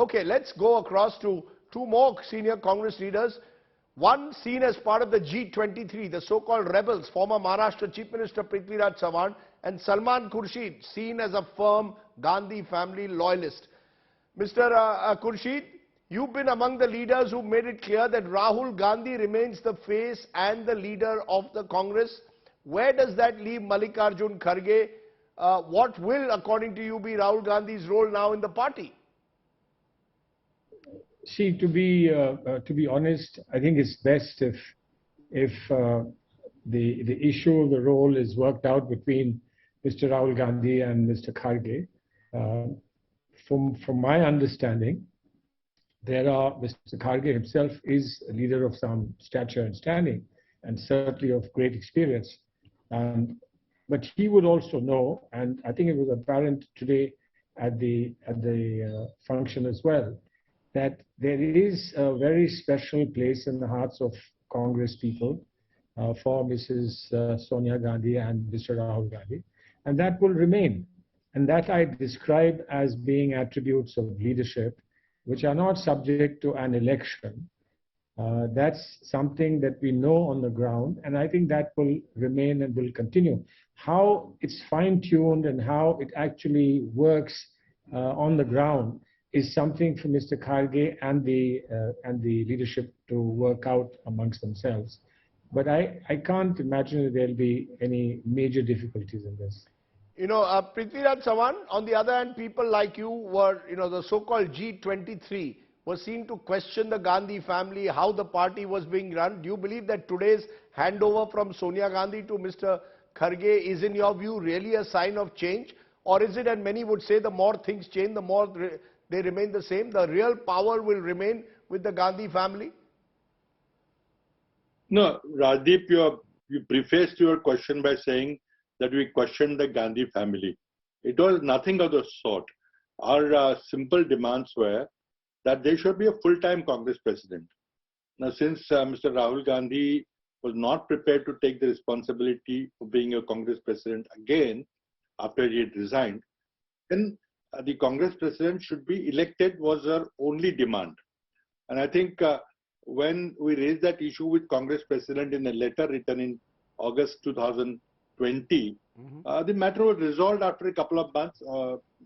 Okay, let's go across to two more senior Congress leaders. One seen as part of the G23, the so-called rebels, former Maharashtra Chief Minister Prithviraj Chavan and Salman Khurshid, seen as a firm Gandhi family loyalist. Mr. Khurshid, you've been among the leaders who made it clear that Rahul Gandhi remains the face and the leader of the Congress. Where does that leave Mallikarjun Kharge? What will, according to you, be Rahul Gandhi's role now in the party? See, to be honest, I think it's best if the issue of the role is worked out between Mr. Rahul Gandhi and Mr. Kharge. From my understanding, Mr. Kharge himself is a leader of some stature and standing, and certainly of great experience. But he would also know, and I think it was apparent today at the function as well, that there is a very special place in the hearts of Congress people for Mrs. Sonia Gandhi and Mr. Rahul Gandhi, and that will remain. And that I describe as being attributes of leadership which are not subject to an election. That's something that we know on the ground, and I think that will remain and will continue. How it's fine-tuned and how it actually works on the ground is something for Mr. Kharge and the leadership to work out amongst themselves. But I can't imagine that there'll be any major difficulties in this. You know, Prithviraj Chavan, on the other hand, people like you were, the so-called G23 were seen to question the Gandhi family, how the party was being run. Do you believe that today's handover from Sonia Gandhi to Mr. Kharge is, in your view, really a sign of change? Or is it, and many would say, the more things change, the more they remain the same, the real power will remain with the Gandhi family? No, Rajdeep, you prefaced your question by saying that we questioned the Gandhi family. It was nothing of the sort. Our simple demands were that there should be a full-time Congress president. Now, since Mr. Rahul Gandhi was not prepared to take the responsibility for being a Congress president again after he had resigned, then the Congress president should be elected was our only demand. And I think when we raised that issue with Congress president in a letter written in August 2020, the matter was resolved after a couple of months.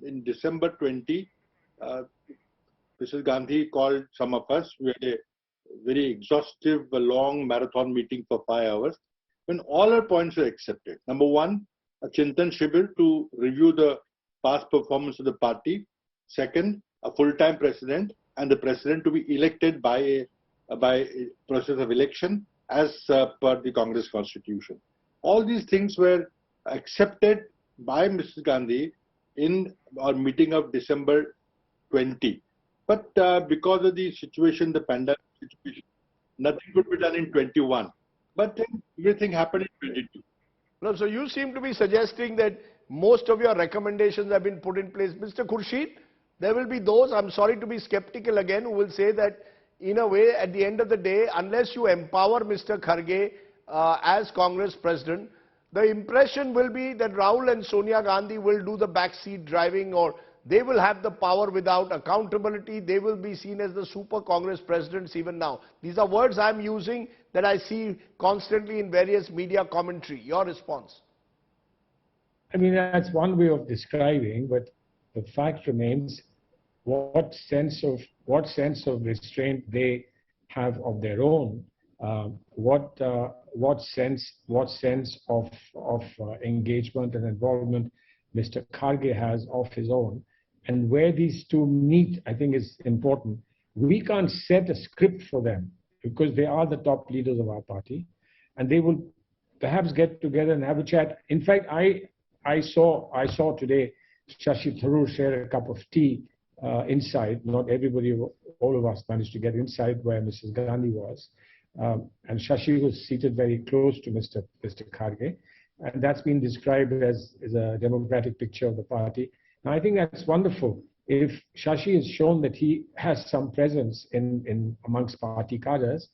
In December 20, Mrs. Gandhi called some of us. We had a very exhaustive, long marathon meeting for 5 hours, when all our points were accepted. Number one, a Chintan Shibir to review the past performance of the party. Second, a full-time president, and the president to be elected by a process of election as per the Congress constitution. All these things were accepted by Mrs. Gandhi in our meeting of December 20. But because of the situation, the pandemic situation, nothing could be done in 21. But then everything happened in 22. No, so you seem to be suggesting that most of your recommendations have been put in place. Mr. Khurshid, there will be those, I'm sorry to be skeptical again, who will say that in a way, at the end of the day, unless you empower Mr. Kharge as Congress president, the impression will be that Rahul and Sonia Gandhi will do the backseat driving, or they will have the power without accountability. They will be seen as the super Congress presidents even now. These are words I'm using that I see constantly in various media commentary. Your response? I mean, that's one way of describing, but the fact remains, what sense of restraint they have of their own, what sense of engagement and involvement Mr. Kharge has of his own, and where these two meet, I think is important. We can't set a script for them because they are the top leaders of our party, and they will perhaps get together and have a chat. In fact, I saw today Shashi Tharoor share a cup of tea inside. Not everybody, all of us managed to get inside where Mrs. Gandhi was. And Shashi was seated very close to Mr. Kharge. And that's been described as a democratic picture of the party. Now, I think that's wonderful. If Shashi has shown that he has some presence in amongst party cadres,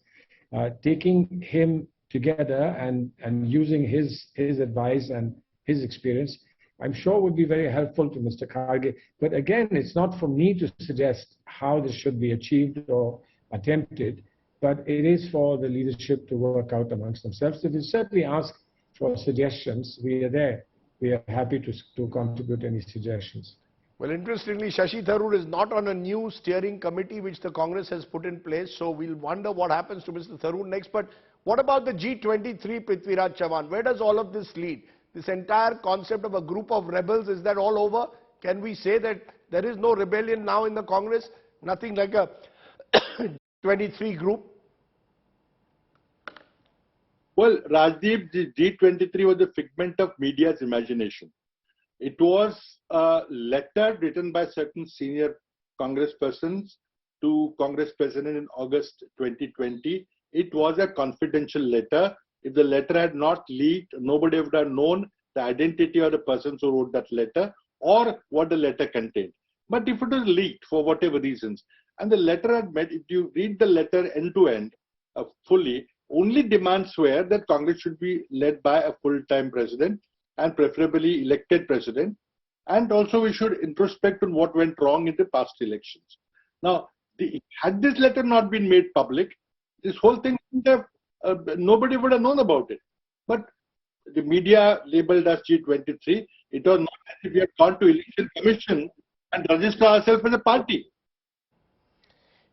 taking him together and using his advice and his experience, I'm sure would be very helpful to Mr. Kharge. But again, it's not for me to suggest how this should be achieved or attempted, but it is for the leadership to work out amongst themselves. So we certainly ask for suggestions. We are there. We are happy to contribute any suggestions. Well, interestingly, Shashi Tharoor is not on a new steering committee which the Congress has put in place, so we'll wonder what happens to Mr. Tharoor next. But what about the G23, Prithviraj, Chavan? Where does all of this lead? This entire concept of a group of rebels, is that all over? Can we say that there is no rebellion now in the Congress? Nothing like a 23 group? Well, Rajdeep, the G23 was a figment of media's imagination. It was a letter written by certain senior congresspersons to Congress President in August 2020. It was a confidential letter. If the letter had not leaked, nobody would have known the identity of the persons who wrote that letter or what the letter contained. But if it was leaked for whatever reasons, and the letter had met, if you read the letter end to end fully, only demands were that Congress should be led by a full-time president and preferably elected president. And also we should introspect on what went wrong in the past elections. Now, had this letter not been made public, this whole thing would have, nobody would have known about it. But the media labeled us G23. It was not as if we had gone to Election Commission and registered ourselves as a party.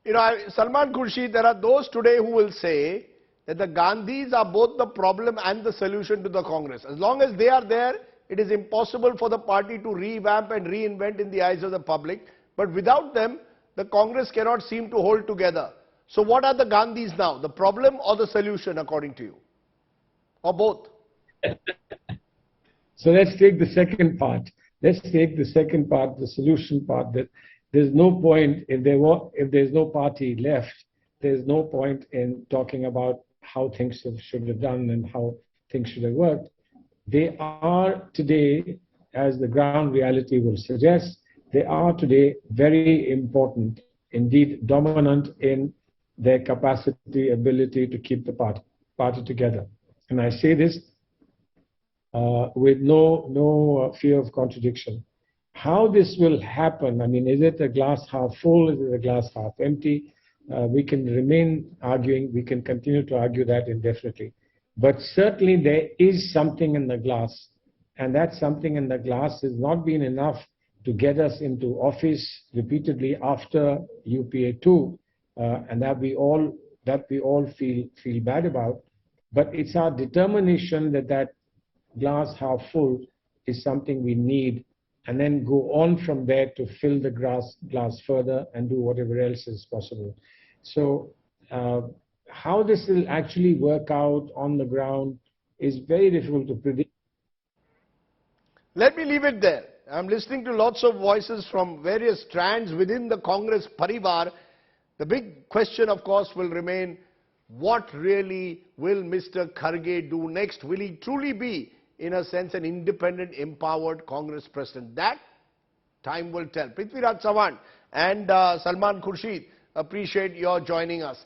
You know, Salman, Khurshid, there are those today who will say that the Gandhis are both the problem and the solution to the Congress. As long as they are there, it is impossible for the party to revamp and reinvent in the eyes of the public. But without them, the Congress cannot seem to hold together. So what are the Gandhis now? The problem or the solution, according to you? Or both? So let's take the second part. Let's take the second part, the solution part, that there's no point, if there's no party left, there's no point in talking about how things should have done and how things should have worked. They are today, as the ground reality will suggest, they are today very important, indeed dominant in their capacity, ability to keep the party together. And I say this with no fear of contradiction. How this will happen, I mean, is it a glass half full, is it a glass half empty? We can remain arguing, we can continue to argue that indefinitely. But certainly there is something in the glass, and that something in the glass has not been enough to get us into office repeatedly after UPA 2, and that we all feel bad about. But it's our determination that glass half full is something we need, and then go on from there to fill the glass further and do whatever else is possible. So how this will actually work out on the ground is very difficult to predict. Let me leave it there. I'm listening to lots of voices from various strands within the Congress parivar. The big question, of course, will remain, what really will Mr. Kharge do next? Will he truly be, in a sense, an independent, empowered Congress president? That time will tell. Prithviraj, Chavan and Salman, Khurshid, appreciate your joining us.